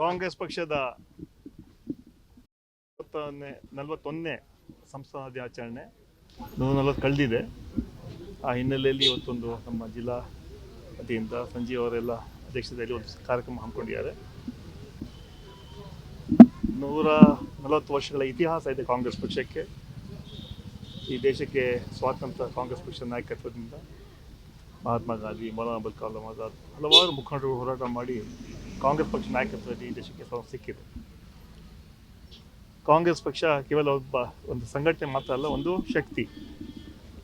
ಕಾಂಗ್ರೆಸ್ ಪಕ್ಷದ 41ನೇ ಸಂಸ್ಥಾನ ದಿನಾಚರಣೆ 140 ಕಳೆದಿದೆ. ಆ ಹಿನ್ನೆಲೆಯಲ್ಲಿ ಇವತ್ತೊಂದು ನಮ್ಮ ಜಿಲ್ಲಾ ವತಿಯಿಂದ ಸಂಜೀವ್ ಅವರೆಲ್ಲ ಅಧ್ಯಕ್ಷತೆಯಲ್ಲಿ ಒಂದು ಕಾರ್ಯಕ್ರಮ ಹಮ್ಮಿಕೊಂಡಿದ್ದಾರೆ. 140 ವರ್ಷಗಳ ಇತಿಹಾಸ ಇದೆ ಕಾಂಗ್ರೆಸ್ ಪಕ್ಷಕ್ಕೆ. ಈ ದೇಶಕ್ಕೆ ಸ್ವಾತಂತ್ರ್ಯ ಕಾಂಗ್ರೆಸ್ ಪಕ್ಷದ ನಾಯಕತ್ವದಿಂದ ಮಹಾತ್ಮ ಗಾಂಧಿ, ಮೌಲಾನಾ ಅಬುಲ್ ಕಲಾಂ ಆಜಾದ್ ಹಲವಾರು ಮುಖಂಡರು ಹೋರಾಟ ಮಾಡಿ ಕಾಂಗ್ರೆಸ್ ಪಕ್ಷ ನಾಯಕತ್ವದಲ್ಲಿ ಈ ದೇಶಕ್ಕೆ ಸಿಕ್ಕಿದೆ. ಕಾಂಗ್ರೆಸ್ ಪಕ್ಷ ಕೇವಲ ಒಂದು ಸಂಘಟನೆ ಮಾತ್ರ ಅಲ್ಲ, ಒಂದು ಶಕ್ತಿ,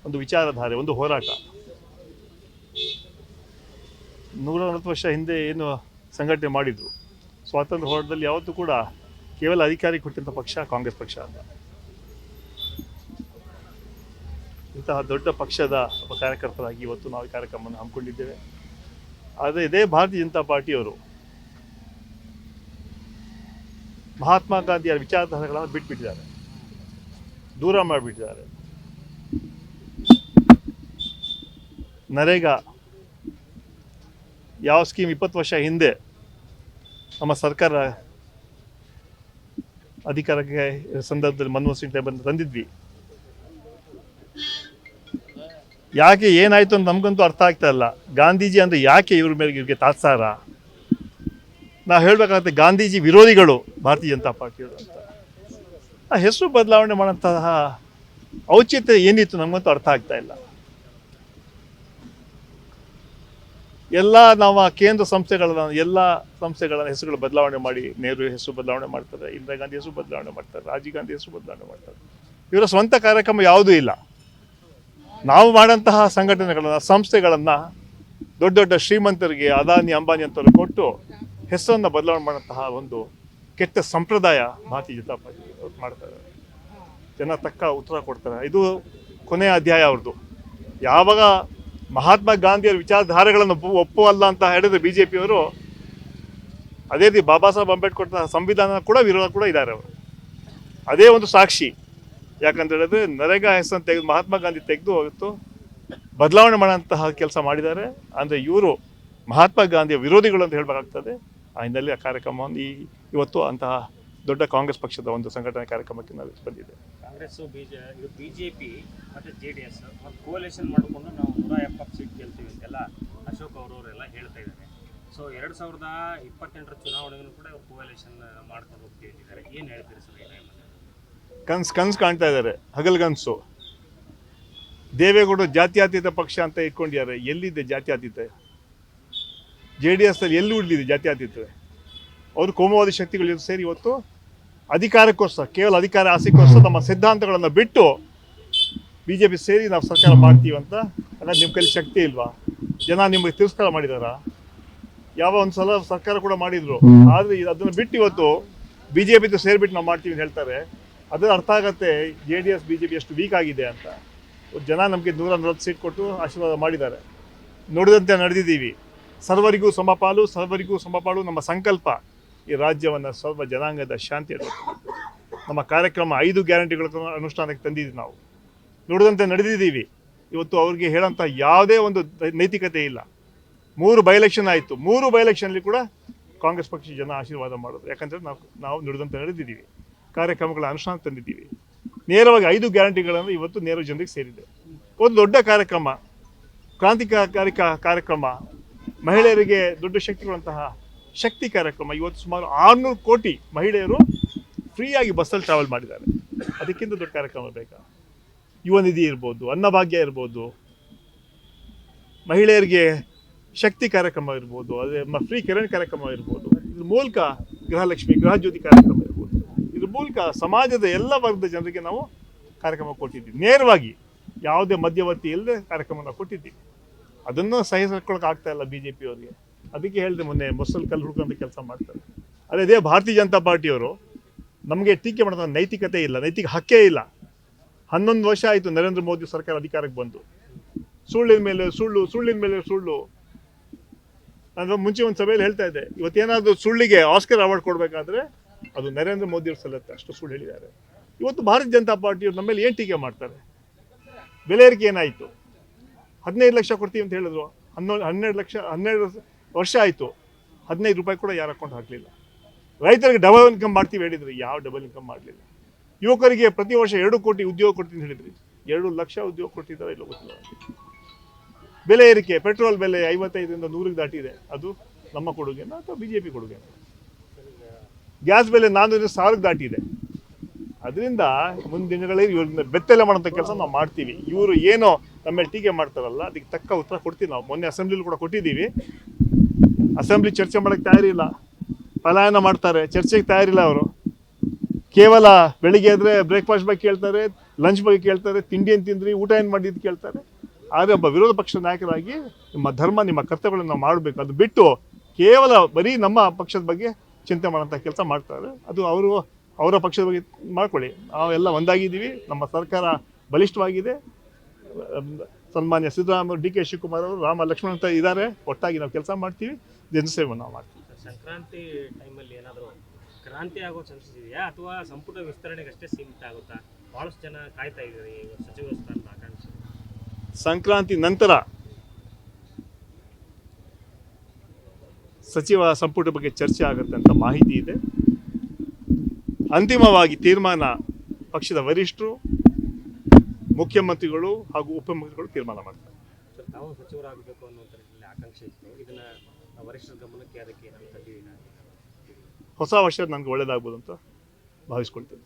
ಒಂದು ವಿಚಾರಧಾರೆ, ಒಂದು ಹೋರಾಟ. 140 ವರ್ಷ ಹಿಂದೆ ಏನು ಸಂಘಟನೆ ಮಾಡಿದ್ರು, ಸ್ವಾತಂತ್ರ್ಯ ಹೋರಾಟದಲ್ಲಿ ಯಾವತ್ತೂ ಕೂಡ ಕೇವಲ ಅಧಿಕಾರಿ ಕೊಟ್ಟಂಥ ಪಕ್ಷ ಕಾಂಗ್ರೆಸ್ ಪಕ್ಷ ಅಲ್ಲ. ಇಂತಹ ದೊಡ್ಡ ಪಕ್ಷದ ಕಾರ್ಯಕರ್ತರಾಗಿ ಇವತ್ತು ನಾವು ಈ ಕಾರ್ಯಕ್ರಮವನ್ನು ಹಮ್ಮಿಕೊಂಡಿದ್ದೇವೆ. ಆದರೆ ಇದೇ ಭಾರತೀಯ ಜನತಾ ಪಾರ್ಟಿಯವರು ಮಹಾತ್ಮ ಗಾಂಧಿಯ ವಿಚಾರಧಾರೆಗಳನ್ನು ಬಿಟ್ಬಿಟ್ಟಿದ್ದಾರೆ, ದೂರ ಮಾಡಿಬಿಟ್ಟಿದ್ದಾರೆ. ನರೇಗಾ ಯಾವ ಸ್ಕೀಮ್ 20 ವರ್ಷ ಹಿಂದೆ ನಮ್ಮ ಸರ್ಕಾರ ಅಧಿಕಾರಕ್ಕೆ ಸಂದರ್ಭದಲ್ಲಿ ಮನಮೋಹನ್ ಸಿಂಗ್ ಬಂದು ತಂದಿದ್ವಿ. ಯಾಕೆ ಏನಾಯಿತು ಅಂತ ನಮಗಂತೂ ಅರ್ಥ ಆಗ್ತಾ ಇಲ್ಲ. ಗಾಂಧೀಜಿ ಅಂದರೆ ಯಾಕೆ ಇವ್ರಿಗೆ ತಾತ್ಸಾರ? ನಾವು ಹೇಳಬೇಕಾಗುತ್ತೆ, ಗಾಂಧೀಜಿ ವಿರೋಧಿಗಳು ಭಾರತೀಯ ಜನತಾ ಪಾರ್ಟಿಯವರು ಅಂತ. ಆ ಹೆಸರು ಬದಲಾವಣೆ ಮಾಡೋಂತಹ ಔಚಿತ್ಯ ಏನಿತ್ತು ನಮಗಂತೂ ಅರ್ಥ ಆಗ್ತಾ ಇಲ್ಲ. ಎಲ್ಲ ನಾವು ಕೇಂದ್ರ ಎಲ್ಲ ಸಂಸ್ಥೆಗಳ ಹೆಸರುಗಳು ಬದಲಾವಣೆ ಮಾಡಿ, ನೆಹರು ಹೆಸರು ಬದಲಾವಣೆ ಮಾಡ್ತಾರೆ, ಇಂದಿರಾ ಗಾಂಧಿ ಹೆಸರು ಬದಲಾವಣೆ ಮಾಡ್ತಾರೆ, ರಾಜೀವ್ ಗಾಂಧಿ ಹೆಸರು ಬದಲಾವಣೆ ಮಾಡ್ತಾರೆ. ಇವರ ಸ್ವಂತ ಕಾರ್ಯಕ್ರಮ ಯಾವುದೂ ಇಲ್ಲ. ನಾವು ಮಾಡೋಂತಹ ಸಂಘಟನೆಗಳನ್ನು, ಸಂಸ್ಥೆಗಳನ್ನು ದೊಡ್ಡ ದೊಡ್ಡ ಶ್ರೀಮಂತರಿಗೆ, ಅದಾನಿ ಅಂಬಾನಿ ಅಂತವ್ರು ಕೊಟ್ಟು ಹೆಸರನ್ನು ಬದಲಾವಣೆ ಮಾಡೋಂತಹ ಒಂದು ಕೆಟ್ಟ ಸಂಪ್ರದಾಯ ಭಾರತೀಯ ಜನತಾ ಪಾರ್ಟಿ ಮಾಡ್ತಾರೆ. ಜನ ತಕ್ಕ ಉತ್ತರ ಕೊಡ್ತಾರೆ. ಇದು ಕೊನೆಯ ಅಧ್ಯಾಯ ಅವ್ರದ್ದು. ಯಾವಾಗ ಮಹಾತ್ಮ ಗಾಂಧಿಯವರ ವಿಚಾರಧಾರೆಗಳನ್ನು ಒಪ್ಪುವಲ್ಲ ಅಂತ ಹೇಳಿದ್ರೆ BJPಯವರು, ಅದೇ ರೀತಿ ಬಾಬಾ ಸಾಹೇಬ್ ಅಂಬೇಡ್ಕರ್ ಸಂವಿಧಾನ ಕೂಡ ವಿರೋಧ ಕೂಡ ಇದ್ದಾರೆ ಅವರು. ಅದೇ ಒಂದು ಸಾಕ್ಷಿ. ಯಾಕಂತ ಹೇಳಿದ್ರೆ ನರೇಗಾ ಹೆಸರನ್ನು ತೆಗೆದು ಮಹಾತ್ಮ ಗಾಂಧಿ ತೆಗೆದು ಇವತ್ತು ಬದಲಾವಣೆ ಮಾಡೋಂತಹ ಕೆಲಸ ಮಾಡಿದ್ದಾರೆ. ಅಂದರೆ ಇವರು ಮಹಾತ್ಮ ಗಾಂಧಿಯ ವಿರೋಧಿಗಳು ಅಂತ ಹೇಳಬೇಕಾಗ್ತದೆ. ಆ ಹಿನ್ನೆಲೆ ಆ ಕಾರ್ಯಕ್ರಮವನ್ನು ಇವತ್ತು ಅಂತಹ ದೊಡ್ಡ ಕಾಂಗ್ರೆಸ್ ಪಕ್ಷದ ಒಂದು ಸಂಘಟನೆ ಕಾರ್ಯಕ್ರಮಕ್ಕೆ ನಾವು ಬಂದಿದ್ದೇವೆ. ಕಾಂಗ್ರೆಸ್ BJP ಮತ್ತು JDS ಮತ್ತು ಕೋಲೇಷನ್ ಮಾಡಿಕೊಂಡು ನಾವು 170 ಸೀಟ್ ಗೆಲ್ತೀವಿ ಅಂತೆಲ್ಲ ಅಶೋಕ್ ಅವರೆಲ್ಲ ಹೇಳ್ತಾ ಇದ್ದಾರೆ. ಸೊ 2028ರ ಚುನಾವಣೆಗೂ ಕೂಡ ಇವರು ಕೋಲೇಷನ್ ಮಾಡ್ಕೊಂಡು ಹೋಗ್ತೀವಿ ಅಂತಿದ್ದಾರೆ. ಏನು ಹೇಳ್ತೀರಿ ಸರ್? ಕನ್ಸು ಕಾಣ್ತಾ ಇದ್ದಾರೆ, ಹಗಲ್ಗನ್ಸು. ದೇವೇಗೌಡರು ಜಾತ್ಯತೀತ ಪಕ್ಷ ಅಂತ ಇಟ್ಕೊಂಡಿದ್ದಾರೆ. ಎಲ್ಲಿದೆ ಜಾತ್ಯತೀತ? JDS ಅಲ್ಲಿ ಎಲ್ಲಿ ಉಳಿದಿದೆ ಜಾತ್ಯತೀತ? ಅವರು ಕೋಮುವಾದಿ ಶಕ್ತಿಗಳು ಸೇರಿ ಇವತ್ತು ಅಧಿಕಾರಕ್ಕೋಸ್ಕರ, ಕೇವಲ ಅಧಿಕಾರ ಆಸೆಗೋಸ್ಕರ ನಮ್ಮ ಸಿದ್ಧಾಂತಗಳನ್ನು ಬಿಟ್ಟು BJP ಸೇರಿ ನಾವು ಸರ್ಕಾರ ಮಾಡ್ತೀವಿ ಅಂತ. ಹಾಗಾದ್ರೆ ನಿಮ್ಮ ಕೈಲಿ ಶಕ್ತಿ ಇಲ್ವಾ? ಜನ ನಿಮಗೆ ತಿರಸ್ಕಾರ ಮಾಡಿದಾರ? ಯಾವ ಒಂದು ಸಲ ಸರ್ಕಾರ ಕೂಡ ಮಾಡಿದ್ರು. ಆದರೆ ಅದನ್ನು ಬಿಟ್ಟು ಇವತ್ತು BJP ಸೇರಿಬಿಟ್ಟು ನಾವು ಮಾಡ್ತೀವಿ ಅಂತ ಹೇಳ್ತಾರೆ. ಅದರ ಅರ್ಥ ಆಗತ್ತೆ JDS BJP ಎಷ್ಟು ವೀಕ್ ಆಗಿದೆ ಅಂತ. ಜನ ನಮಗೆ 140 ಸೀಟ್ ಕೊಟ್ಟು ಆಶೀರ್ವಾದ ಮಾಡಿದ್ದಾರೆ. ನೋಡಿದಂತೆ ನಡೆದಿದ್ದೀವಿ. ಸರ್ವರಿಗೂ ಸಮಪಾಲು, ಸರ್ವರಿಗೂ ಸಮಪಾಲು ನಮ್ಮ ಸಂಕಲ್ಪ. ಈ ರಾಜ್ಯವನ್ನು ಸರ್ವ ಜನಾಂಗದ ಶಾಂತಿ ನಮ್ಮ ಕಾರ್ಯಕ್ರಮ 5 ಗ್ಯಾರಂಟಿಗಳ ಅನುಷ್ಠಾನಕ್ಕೆ ತಂದಿದ್ದೀವಿ. ನಾವು ನೋಡಿದಂತೆ ನಡೆದಿದ್ದೀವಿ. ಇವತ್ತು ಅವ್ರಿಗೆ ಹೇಳೋಂಥ ಯಾವುದೇ ಒಂದು ನೈತಿಕತೆ ಇಲ್ಲ. 3 ಬೈ ಎಲೆಕ್ಷನ್ ಆಯಿತು. 3 ಬೈ ಎಲೆಕ್ಷನ್ಲಿ ಕೂಡ ಕಾಂಗ್ರೆಸ್ ಪಕ್ಷ ಜನ ಆಶೀರ್ವಾದ ಮಾಡೋದು. ಯಾಕಂದರೆ ನಾವು ನುಡಿದಂತೆ ನಡೆದಿದ್ದೀವಿ, ಕಾರ್ಯಕ್ರಮಗಳ ಅನುಷ್ಠಾನ ತಂದಿದ್ದೀವಿ. ನೇರವಾಗಿ 5 ಗ್ಯಾರಂಟಿಗಳನ್ನು ಇವತ್ತು ನೇರ ಜನರಿಗೆ ಸೇರಿದೆ. ಒಂದು ದೊಡ್ಡ ಕಾರ್ಯಕ್ರಮ, ಕ್ರಾಂತಿಕಾರಿ ಕಾರ್ಯಕ್ರಮ, ಮಹಿಳೆಯರಿಗೆ ದೊಡ್ಡ ಶಕ್ತಿಗಳಂತಹ ಶಕ್ತಿ ಕಾರ್ಯಕ್ರಮ. ಇವತ್ತು ಸುಮಾರು 600 ಕೋಟಿ ಮಹಿಳೆಯರು ಫ್ರೀಯಾಗಿ ಬಸ್ಸಲ್ಲಿ ಟ್ರಾವೆಲ್ ಮಾಡಿದ್ದಾರೆ. ಅದಕ್ಕಿಂತ ದೊಡ್ಡ ಕಾರ್ಯಕ್ರಮ ಬೇಕಾ? ಯುವ ನಿಧಿ ಇರ್ಬೋದು, ಅನ್ನಭಾಗ್ಯ ಇರ್ಬೋದು, ಮಹಿಳೆಯರಿಗೆ ಶಕ್ತಿ ಕಾರ್ಯಕ್ರಮ ಇರ್ಬೋದು, ಅದೇ ಫ್ರೀ ಕಿರಣ್ ಕಾರ್ಯಕ್ರಮ ಇರ್ಬೋದು. ಇದ್ರ ಮೂಲಕ ಗೃಹಲಕ್ಷ್ಮಿ, ಗೃಹ ಜ್ಯೋತಿ ಕಾರ್ಯಕ್ರಮ ಇರ್ಬೋದು. ಇದ್ರ ಮೂಲಕ ಸಮಾಜದ ಎಲ್ಲ ವರ್ಗದ ಜನರಿಗೆ ನಾವು ಕಾರ್ಯಕ್ರಮ ಕೊಟ್ಟಿದ್ದೀವಿ. ನೇರವಾಗಿ ಯಾವುದೇ ಮಧ್ಯವರ್ತಿ ಇಲ್ಲದೆ ಕಾರ್ಯಕ್ರಮ ನಾವು ಕೊಟ್ಟಿದ್ದೀವಿ. ಅದನ್ನು ಸಹಿಸ್ಕೊಳ್ಳೋಕೆ ಆಗ್ತಾ ಇಲ್ಲ BJPಯವರಿಗೆ. ಅದಕ್ಕೆ ಹೇಳಿದೆ ಮೊನ್ನೆ, ಬಸ್ಸಲ್ಲಿ ಕಲ್ಲು ಹುಡ್ಕೊಂತ ಕೆಲಸ ಮಾಡ್ತಾರೆ. ಅದೇ ಭಾರತೀಯ ಜನತಾ ಪಾರ್ಟಿಯವರು ನಮಗೆ ಟೀಕೆ ಮಾಡೋದು ನೈತಿಕತೆ ಇಲ್ಲ, ನೈತಿಕ ಹಕ್ಕೇ ಇಲ್ಲ. 11 ವರ್ಷ ಆಯಿತು ನರೇಂದ್ರ ಮೋದಿ ಸರ್ಕಾರ ಅಧಿಕಾರಕ್ಕೆ ಬಂದು. ಸುಳ್ಳಿನ ಮೇಲೆ ಸುಳ್ಳು. ನಾನು ಮುಂಚೆ ಒಂದು ಸಭೆಯಲ್ಲಿ ಹೇಳ್ತಾ ಇದ್ದೆ, ಇವತ್ತೇನಾದರೂ ಸುಳ್ಳಿಗೆ ಆಸ್ಕರ್ ಅವಾರ್ಡ್ ಕೊಡಬೇಕಾದ್ರೆ ಅದು ನರೇಂದ್ರ ಮೋದಿಯವ್ರು ಸಲ್ಲತ್ತೆ, ಅಷ್ಟು ಸುಳ್ಳು ಹೇಳಿದ್ದಾರೆ. ಇವತ್ತು ಭಾರತೀಯ ಜನತಾ ಪಾರ್ಟಿಯವರು ನಮ್ಮ ಮೇಲೆ ಏನು ಟೀಕೆ ಮಾಡ್ತಾರೆ? ಬೆಲೆ ಏರಿಕೆ ಏನಾಯಿತು? 15 ಲಕ್ಷ ಕೊಡ್ತೀವಿ ಅಂತ ಹೇಳಿದ್ರು. 12 ವರ್ಷ ಆಯಿತು, 15 ರೂಪಾಯಿ ಕೂಡ ಯಾರ ಅಕೌಂಟ್ ಹಾಕಲಿಲ್ಲ. ರೈತರಿಗೆ ಡಬಲ್ ಇನ್ಕಮ್ ಮಾಡ್ತೀವಿ ಹೇಳಿದ್ರಿ, ಯಾವ ಡಬಲ್ ಇನ್ಕಮ್ ಮಾಡಲಿಲ್ಲ. ಯುವಕರಿಗೆ ಪ್ರತಿ ವರ್ಷ 2 ಕೋಟಿ ಉದ್ಯೋಗ ಕೊಡ್ತೀನಿ ಹೇಳಿದ್ರಿ, 2 ಲಕ್ಷ ಉದ್ಯೋಗ ಕೊಟ್ಟಿದ್ದಾರೆ ಇಲ್ಲ ಗೊತ್ತಿಲ್ಲ. ಬೆಲೆ ಏರಿಕೆ, ಪೆಟ್ರೋಲ್ ಬೆಲೆ 55ರಿಂದ 100ಕ್ಕೆ ದಾಟಿದೆ, ಅದು ನಮ್ಮ ಕೊಡುಗೆನ ಅಥವಾ BJP ಕೊಡುಗೆನ? ಗ್ಯಾಸ್ ಬೆಲೆ 400,000ಕ್ಕೆ ದಾಟಿದೆ. ಅದರಿಂದ ಮುಂದಿನ ದಿನಗಳಲ್ಲಿ ಇವ್ರನ್ನ ಬೆತ್ತಲೆ ಮಾಡೋಂಥ ಕೆಲಸ ನಾವು ಮಾಡ್ತೀವಿ. ಇವರು ಏನೋ ನಮ್ಮ ಮೇಲೆ ಟೀಕೆ ಮಾಡ್ತಾರಲ್ಲ, ಅದಕ್ಕೆ ತಕ್ಕ ಉತ್ತರ ಕೊಡ್ತೀವಿ ನಾವು. ಮೊನ್ನೆ ಅಸೆಂಬ್ಲಿಲಿ ಕೂಡ ಕೊಟ್ಟಿದ್ದೀವಿ. ಅಸೆಂಬ್ಲಿ ಚರ್ಚೆ ಮಾಡೋಕ್ಕೆ ತಯಾರಿಲ್ಲ, ಪಲಾಯನ ಮಾಡ್ತಾರೆ, ಚರ್ಚೆಗೆ ತಯಾರಿಲ್ಲ ಅವರು. ಕೇವಲ ಬೆಳಿಗ್ಗೆ ಆದರೆ ಬ್ರೇಕ್ಫಾಸ್ಟ್ ಬಗ್ಗೆ ಕೇಳ್ತಾರೆ, ಲಂಚ್ ಬಗ್ಗೆ ಕೇಳ್ತಾರೆ, ತಿಂಡಿ ಏನು ತಿಂದ್ರಿ, ಊಟ ಏನು ಮಾಡಿದ್ದು ಕೇಳ್ತಾರೆ. ಆದರೆ ಒಬ್ಬ ವಿರೋಧ ಪಕ್ಷದ ನಾಯಕರಾಗಿ ನಿಮ್ಮ ಧರ್ಮ, ನಿಮ್ಮ ಕರ್ತವ್ಯಗಳನ್ನು ನಾವು ಮಾಡಬೇಕು. ಅದು ಬಿಟ್ಟು ಕೇವಲ ಬರೀ ನಮ್ಮ ಪಕ್ಷದ ಬಗ್ಗೆ ಚಿಂತೆ ಮಾಡೋಂಥ ಕೆಲಸ ಮಾಡ್ತಾರೆ. ಅದು ಅವರ ಪಕ್ಷದ ಬಗ್ಗೆ ಮಾಡ್ಕೊಳ್ಳಿ. ನಾವೆಲ್ಲ ಒಂದಾಗಿದ್ದೀವಿ, ನಮ್ಮ ಸರ್ಕಾರ ಬಲಿಷ್ಠವಾಗಿದೆ. ಸನ್ಮಾನ್ಯ ಸಿದ್ದರಾಮಯ್ಯ, DK ಶಿವಕುಮಾರ್ ಅವರು, ರಾಮ ಲಕ್ಷ್ಮಣ ಅಂತ ಇದ್ದಾರೆ. ಒಟ್ಟಾಗಿ ನಾವು ಕೆಲಸ ಮಾಡ್ತೀವಿ, ಜನಸೇವೆ ನಾವು ಮಾಡ್ತೀವಿ. ಸಂಕ್ರಾಂತಿ ಟೈಮಲ್ಲಿ ಏನಾದರೂ ಕ್ರಾಂತಿ ಆಗೋ ಚಾನ್ಸಸ್ ಇದೆಯಾ, ಅಥವಾ ಸಂಪುಟ ವಿಸ್ತರಣೆಗೆ ಅಷ್ಟೇ ಸೀಮಿತ ಆಗುತ್ತಾ? ಭಾಳಷ್ಟು ಜನ ಕಾಯ್ತಾ ಇದ್ದಾರೆ ಈ ಸಚಿವ ಸ್ಥಾನದ ಆಕಾಂಕ್ಷೆ. ಸಂಕ್ರಾಂತಿ ನಂತರ ಸಚಿವ ಸಂಪುಟ ಬಗ್ಗೆ ಚರ್ಚೆ ಆಗುತ್ತೆ ಅಂತ ಮಾಹಿತಿ ಇದೆ. ಅಂತಿಮವಾಗಿ ತೀರ್ಮಾನ ಪಕ್ಷದ ವರಿಷ್ಠರು, ಮುಖ್ಯಮಂತ್ರಿಗಳು ಹಾಗೂ ಉಪಮುಖ್ಯಮಂತ್ರಿಗಳು ತೀರ್ಮಾನ ಮಾಡ್ತಾರೆ. ಸರ್, ತಾವು ಸಚಿವರಾಗಬೇಕು ಅನ್ನುವಂಥ ಆಕಾಂಕ್ಷೆ ಇತ್ತು, ಇದನ್ನ ವರಿಷ್ಠರ ಗಮನಕ್ಕೆ ಅದಕ್ಕೆ ನಾನು ತಂದಿದ್ದೀನಿ. ಹೊಸ ವರ್ಷ ನನಗೆ ಒಳ್ಳೆಯದಾಗ್ಬೋದು ಅಂತ ಭಾವಿಸ್ಕೊಳ್ತೇನೆ.